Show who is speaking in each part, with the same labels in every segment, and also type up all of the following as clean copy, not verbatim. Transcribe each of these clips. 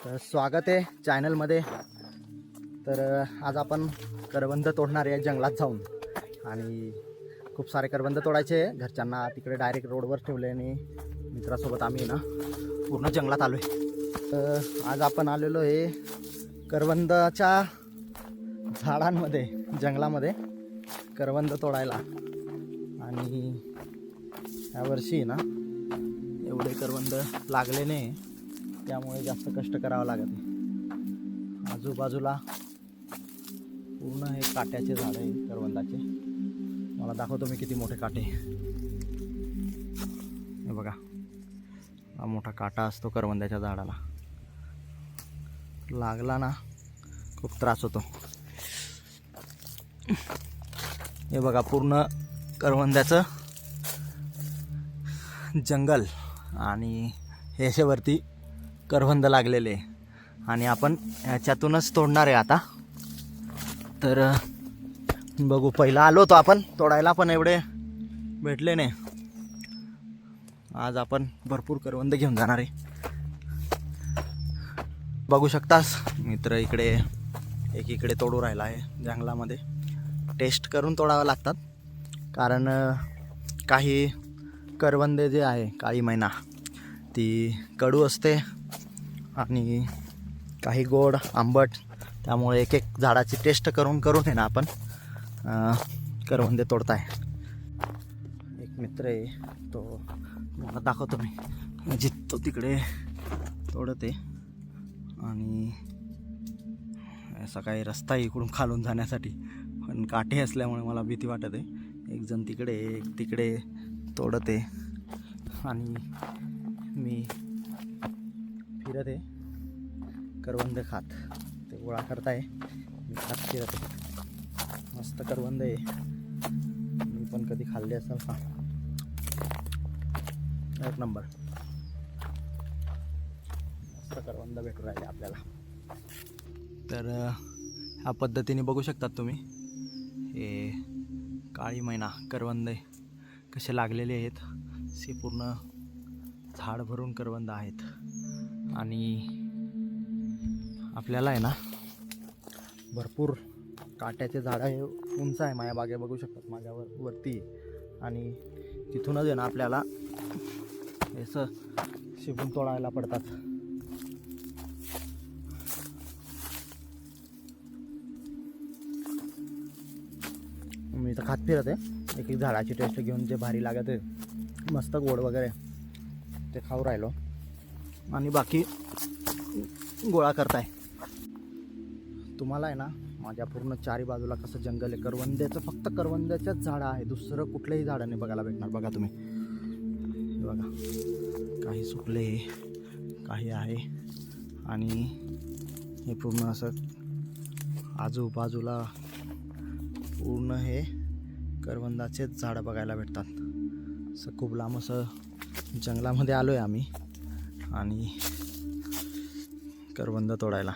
Speaker 1: तर स्वागत आहे चॅनलमध्ये. तर आज आपण करवंद तोडणार आहे जंगलात जाऊन, आणि खूप सारे करवंद तोडायचे आहे. घरच्यांना तिकडे डायरेक्ट रोडवर ठेवले आणि मित्रासोबत आम्ही ना पूर्ण जंगलात आलो आहे. तर आज आपण आलेलो आहे करवंदाच्या झाडांमध्ये, जंगलामध्ये करवंद तोडायला. आणि यावर्षी ना एवढे करवंद लागले नाही, त्यामुळे जास्त कष्ट करावं लागत आहे. आजूबाजूला पूर्ण हे काट्याचे झाड आहे करवंदाचे. मला दाखवतो मी किती मोठे काटे. हे बघा, हा मोठा काटा असतो करवंदाच्या झाडाला. लागला ना खूप त्रास होतो. हे बघा, पूर्ण करवंदाचं जंगल आणि ह्याच्यावरती करवंद लागलेले, आणि आपण ह्याच्यातूनच तोडणार आहे आता. तर बघू, पहिला आलो होतो आपण तोडायला, पण एवढे भेटले नाही. आज आपण भरपूर करवंद घेऊन जाणार आहे. बघू शकतास मित्र, इकडे तोडू राहिला आहे जंगलामध्ये. टेस्ट करून तोडावं लागतात, कारण काही करवंदे जे आहे काळी मैना ती कडू असते आणि काही गोड आंबट. त्यामुळे एक एक झाडाची टेस्ट करून आहे ना आपण करवंदे तोडताय. एक मित्र आहे, तो मला दाखवतो मी जिथतो तिकडे तोडते. आणि असा काही रस्ता आहे इकडून खालून जाण्यासाठी, पण काटे असल्यामुळे मला भीती वाटत आहे. एक जण तिकडे, एक तिकडे तोडते आणि मी फिरत आहे करवंद खात. ते गोळा करताय, मी खात फिरत आहे. मस्त करवंद आहे, मी पण कधी खाल्ले असेल का. एक नंबर मस्त करवंद भेटू राहिले आपल्याला. तर ह्या पद्धतीने बघू शकतात तुम्ही, हे काळी मैना करवंद कसे लागलेले आहेत. से पूर्ण झाड भरून करवंद आहेत. आणि आपल्याला आहे ना भरपूर काट्याचे झाड आहे, उंच आहे. माझ्या बागे बघू शकतात, माझ्यावर वरती. आणि तिथूनच आहे ना आपल्याला असं शिपून तोडायला पडतात. मी तर खात फिरत आहे, एक एक झाडाची टेस्ट घेऊन. जे भारी लागत आहे, मस्त गोड वगैरे, ते खाऊ राहिलो. आणि बाकी गोळा करताय. तुम्हाला आहे ना माझ्या पूर्ण चारी बाजूला कसं जंगल आहे करवंद्याचं. फक्त करवंद्याच्याच झाडं आहे, दुसरं कुठल्याही झाडाने बघायला भेटणार. बघा तुम्ही, बघा काही सुकले, काही आहे. आणि हे पूर्ण असं आजूबाजूला पूर्ण हे करवंदाचेच झाडं बघायला भेटतात. असं खूप लांब असं जंगलामध्ये आलो आहे आम्ही, आणि करवंद तोडायला.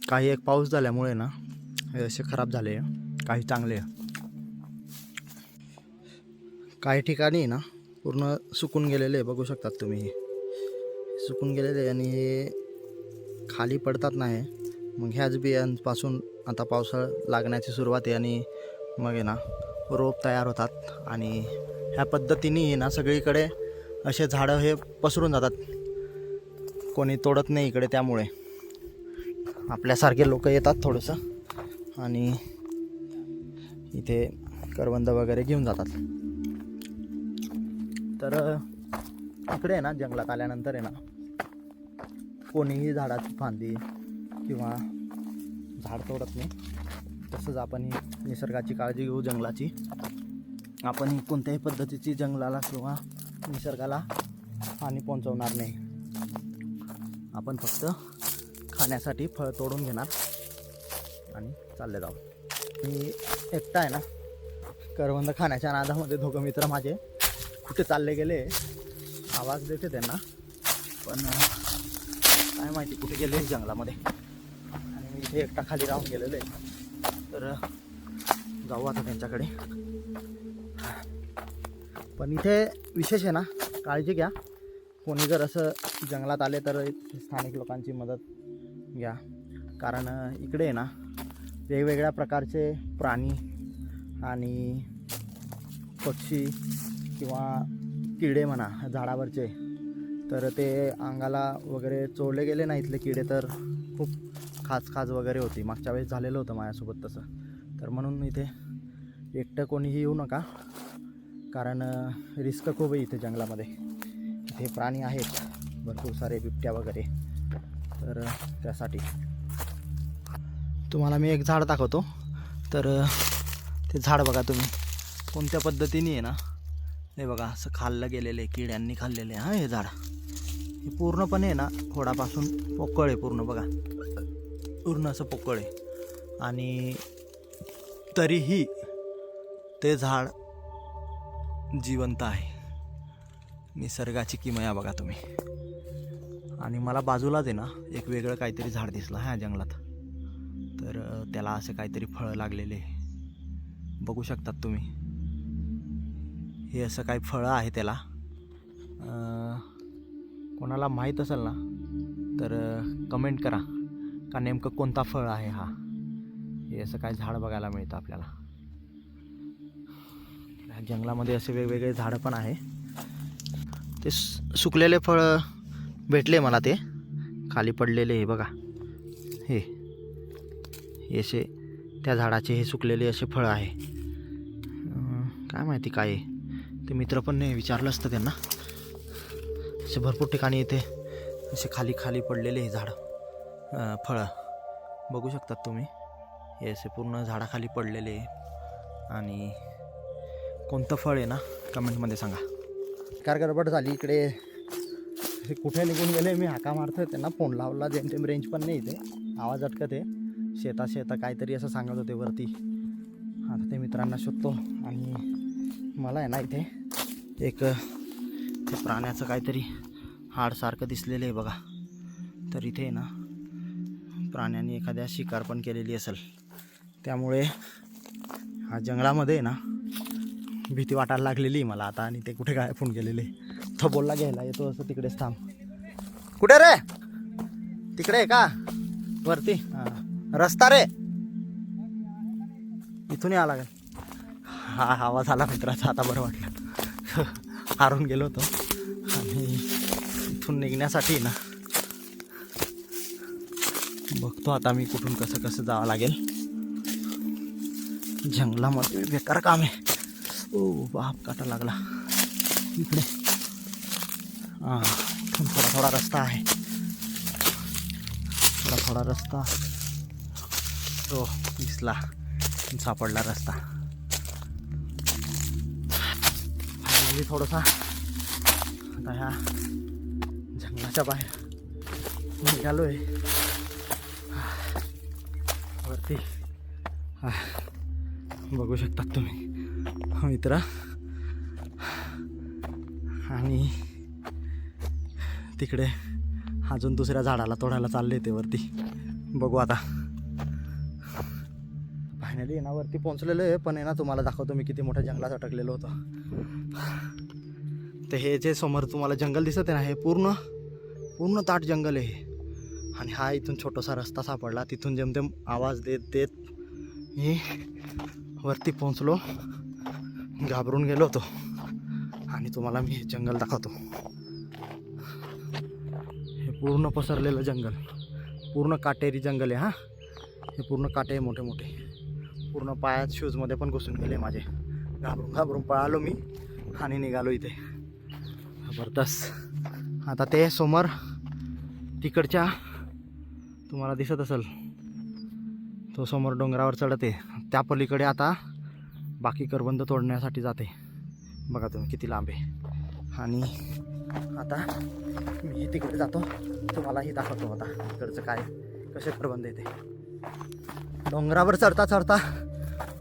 Speaker 1: काही एक पाऊस झाल्यामुळे ना हे असे खराब झाले, काही चांगले. काही ठिकाणी ना पूर्ण सुकून गेलेले बघू शकतात तुम्ही. हे सुकून गेलेले आणि हे खाली पडतात नाही. मग ह्याच बियांपासून आता पावसाळा लागण्याची सुरुवात आहे, आणि मग आहे ना रोप तयार होतात. आणि ह्या पद्धतीने ना सगळीकडे असे झाडं हे पसरून जातात, कोणी तोडत नाही इकडे. त्यामुळे आपल्यासारखे लोक येतात थोडंसं, आणि इथे करवंद वगैरे घेऊन जातात. तर इकडे आहे ना जंगलात आल्यानंतर आहे ना कोणीही झाडाची फांदी किंवा झाड तोडत नाही. तसंच आपण निसर्गाची काळजी घेऊ, जंगलाची. आपण कोणत्याही पद्धतीची जंगलाला किंवा निसर्गाला हानी पोहोचवणार नाही. आपण फक्त खाण्यासाठी फळ तोडून घेणार आणि चालले जाऊ. मी एकटा आहे ना करवंद खाण्याच्या नादामध्ये. दोघं मित्र माझे कुठे चालले गेले, आवाज देते त्यांना, पण काय माहिती कुठे गेले जंगलामध्ये. आणि मी इथे एकटा खाली राहून गेलेलो आहे. तर जाऊ आता त्यांच्याकडे. पण इथे विशेष आहे ना, काळजी घ्या, कोणी जर असं जंगलात आले तर स्थानिक लोकांची मदत घ्या, कारण इकडे आहे ना वेगवेगळ्या प्रकारचे प्राणी आणि पक्षी किंवा किडे म्हणा झाडावरचे, तर ते अंगाला वगैरे चोळले गेले ना इथले किडे तर खूप खाज वगैरे होती. मागच्या वेळेस झालेलं होतं माझ्यासोबत तसं. तर म्हणून इथे एकटं कोणीही येऊ नका, कारण रिस्क खूप आहे इथे जंगलामध्ये. इथे प्राणी आहेत भरपूर सारे, बिबट्या वगैरे, तर त्यासाठी तुम्हाला मी एक झाड दाखवतो. तर ते झाड बघा तुम्ही कोणत्या पद्धतीने आहे ना, हे बघा असं खाल्लं गेलेलं आहे, किड्यांनी खाल्लेलं आहे. हां, हे झाड हे पूर्णपणे आहे ना खोडापासून पोकळ आहे पूर्ण, बघा पूर्ण असं पोकळ आहे. आणि तरीही ते झाड जिवंत आहे. निसर्गाची किमया बघा तुम्ही. आणि मला बाजूलाच आहे ना एक वेगळं काहीतरी झाड दिसलं ह्या जंगलात. तर त्याला असं काहीतरी फळं लागलेले बघू शकतात तुम्ही. हे असं काही फळं आहे त्याला. कोणाला माहीत असेल ना तर कमेंट करा का नेमकं कोणता फळ आहे हा. हे असं काय झाड बघायला मिळतं आपल्याला. जंगलामध्ये असे वेगवेगळे झाडं पण आहे. ते सुकलेले फळं भेटले मला, ते खाली पडलेले हे बघा. हे असे त्या झाडाचे हे सुकलेले असे फळं आहे. काय माहिती काय आहे ते, मित्र पण नाही विचारलं असतं त्यांना. असे भरपूर ठिकाणी इथे असे खाली पडलेले हे झाडं फळं बघू शकतात तुम्ही. हे असे पूर्ण झाडाखाली पडलेले. आणि कोणतं फळ आहे ना कमेंटमध्ये सांगा. कार गडबड झाली इकडे, हे कुठे निघून गेले मी हाका मारतोय त्यांना, फोन लावला जेमतेम रेंज पण नाही इथे, आवाज अटकत आहे. शेता काहीतरी असं सांगत होते वरती. आता ते मित्रांना शोधतो. आणि मला आहे ना इथे एक ते प्राण्याचं काहीतरी हाडसारखं दिसलेलं आहे बघा. तर इथे आहे ना प्राण्यांनी एखाद्या शिकार पण केलेली असेल, त्यामुळे हा जंगलामध्ये आहे ना भीती वाटायला लागलेली मला आता. आणि ते कुठे काय फोन गेलेले, तो बोलला घ्यायला येतो असं तिकडेच थांब. कुठे रे? तिकडे आहे का वरती? रस्ता रे, इथून या लागेल. हा आवाज आला मित्राचा, आता बरं वाटलं. हारून गेलो होतो. आणि इथून निघण्यासाठी ना बघतो आता मी कुठून कसं जावं लागेल. जंगलामध्ये बेकार काम आहे. ओ बाप, काटा लागला इकडे. हां, इथून थोडा रस्ता आहे, थोडा रस्ता तो दिसला, सापडला रस्ता. फायनली थोडासा आता ह्या जंगलाच्या बाहेर निघालोय वरती. बघू शकतात तुम्ही मित्र. आणि तिकडे अजून दुसऱ्या झाडाला तोडायला चालले ते वरती. बघू आता. फायनली ना वरती पोहोचलेलो आहे, पण आहे ना तुम्हाला दाखवतो मी किती मोठ्या जंगलात अटकलेलो होतो. तर हे जे समोर तुम्हाला जंगल दिसत आहे ना, हे पूर्ण ताट जंगल आहे. आणि हा इथून छोटासा रस्ता सापडला, तिथून जेमतेम आवाज देत मी वरती पोहोचलो. घाबरून गेलो होतो. आणि तुम्हाला मी जंगल दाखवतो. हे पूर्ण पसरलेलं जंगल, पूर्ण काटेरी जंगल आहे. हे पूर्ण काटे मोठे मोठे, पूर्ण पायात शूजमध्ये पण घुसून गेले माझे. घाबरून पळालो मी आणि निघालो इथे. जबरदस्त. आता ते समोर तिकडच्या तुम्हाला दिसत असेल, तो समोर डोंगरावर चढते, त्या पलीकडे आता बाकी करवंद तोडण्यासाठी जाते. बघा तुम्ही किती लांब आहे. आणि आता मी तिकडे जातो, तुम्हालाही दाखवतो आता तिकडचं काय कसे करवंद येते. डोंगरावर चढता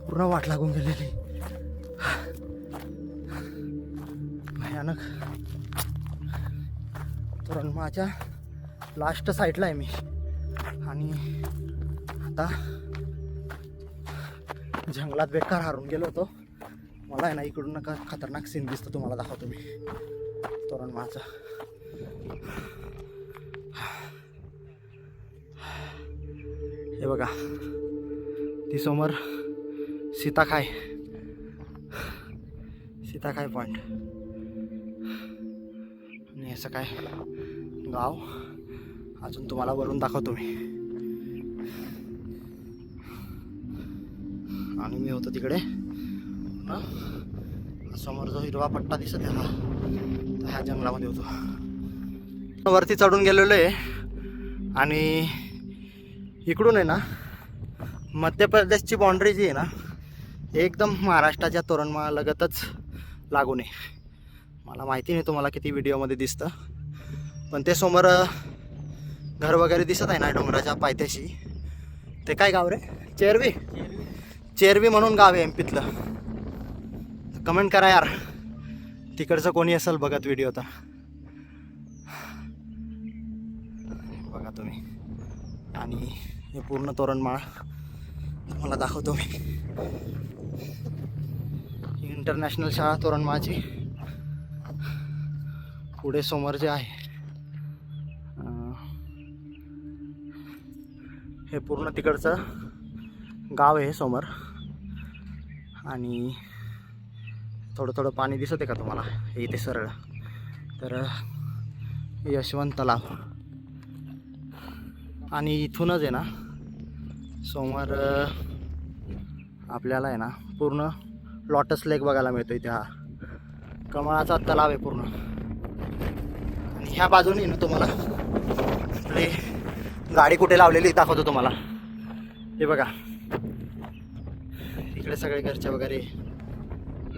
Speaker 1: पूर्ण वाट लागून गेलेली, भयानक. तर माझ्या लास्ट साईडला आहे मी. आणि आता जंगलात बेकार हारून गेलो होतो. मला आहे ना इकडून नका खतरनाक सीन दिसतं, तुम्हाला दाखवतो मी. तोरणमाळाचा हे बघा ती समोर सीताखाय पॉइंट आणि असं काय गाव अजून तुम्हाला वरून दाखवतो मी. आणि मी होतो तिकडे ना, समोर जो हिरवा पट्टा दिसत आहे हा, तर ह्या जंगलामध्ये होतो. वरती चढून गेलेलो आहे आणि इकडून आहे ना मध्य प्रदेशची बाउंड्री जी आहे ना एकदम महाराष्ट्राच्या तोरणमाळ लगतच लागून आहे. मला माहिती नाही तुम्हाला किती व्हिडिओमध्ये दिसतं, पण ते समोर घर वगैरे दिसत आहे ना डोंगराच्या पायथ्याशी, ते काय गाव रे? चेरवी म्हणून गाव आहे एमपीतलं. कमेंट करा यार तिकडचं कोणी असेल बघत व्हिडिओ तर. बघा तुम्ही, आणि हे पूर्ण तोरणमाळ तुम्हाला दाखवतो मी. इंटरनॅशनल शाळा तोरणमाळची पुढे समोर जे आहे हे पूर्ण तिकडचं गाव आहे समोर. आणि थोडं पाणी दिसत आहे का तुम्हाला हे इथे सरळ, तर यशवंत तलाव. आणि इथूनच आहे ना समोर आपल्याला आहे ना पूर्ण लॉटस लेक बघायला मिळतो. इथे हा कमळाचा तलाव आहे पूर्ण. आणि ह्या बाजूने ना तुम्हाला आपली गाडी कुठे लावलेली दाखवतो तुम्हाला. हे बघा इकडे सगळे घरचे वगैरे,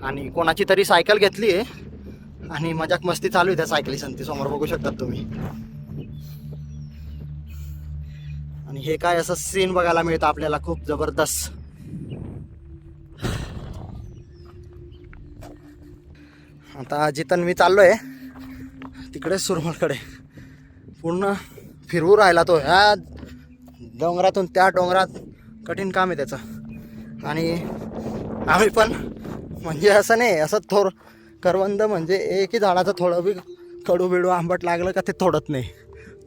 Speaker 1: आणि कोणाची तरी सायकल घेतली आहे आणि मजाक मस्ती चालू आहे त्या सायकलीसंती समोर बघू शकतात तुम्ही. आणि हे काय असं सीन बघायला मिळतं आपल्याला खूप जबरदस्त. आता जिथं मी चाललोय तिकडे सुरमलकडे पूर्ण फिरवू राहिला तो, ह्या डोंगरातून त्या डोंगरात. कठीण काम आहे त्याचं. आणि आम्ही पण म्हणजे असं नाही, असं करवंद म्हणजे एकही झाडाचं थोडं बी कडू बिडू आंबट लागलं का ते तोडत नाही,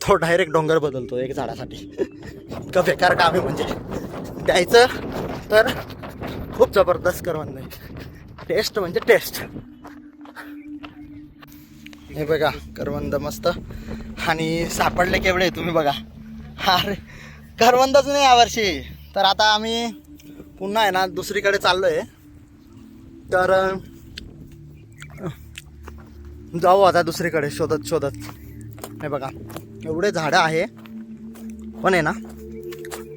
Speaker 1: तो डायरेक्ट डोंगर बदलतो एक झाडासाठी. इतकं बेकार काम आहे म्हणजे द्यायचं तर खूप जबरदस्त करवंद आहे. टेस्ट म्हणजे टेस्ट. हे बघा करवंद मस्त, आणि सापडले केवढे तुम्ही बघा. अरे करवंदच नाही यावर्षी. तर आता आम्ही पुन्हा आहे ना दुसरीकडे चाललो आहे, तर जाऊ आता दुसरीकडे शोधत. हे बघा एवढे झाडं आहे, पण आहे ना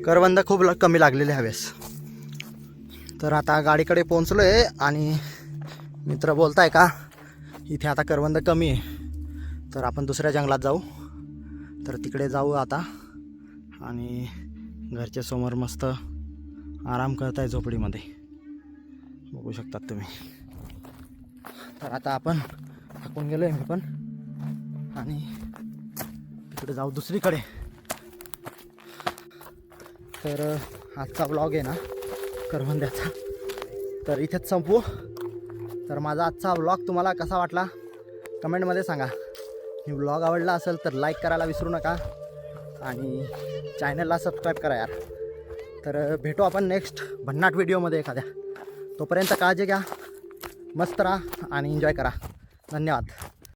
Speaker 1: करवंद खूप कमी लागलेले हवेस. तर आता गाडीकडे पोहोचलो आहे आणि मित्र बोलताय का इथे आता करवंद कमी आहे, तर आपण दुसऱ्या जंगलात जाऊ. तर तिकडे जाऊ आता. आणि घरच्या समोर मस्त आराम करताय झोपडीमध्ये, बघू शकतात तुम्ही. तर आता आपण थकून गेलो आहे मी पण, आणि तिकडे जाऊ दुसरीकडे. तर आजचा ब्लॉग आहे ना करवंद्याचा तर इथेच संपवू. तर माझा आजचा ब्लॉग तुम्हाला कसा वाटला कमेंटमध्ये सांगा. ही ब्लॉग आवडला असेल तर लाईक करायला विसरू नका आणि चॅनलला सबस्क्राईब करा यार. तर भेटू आपण नेक्स्ट भन्नाट व्हिडिओमध्ये एखाद्या. तोपर्यंत काळजी घ्या, मस्त राहा आणि एन्जॉय करा. धन्यवाद.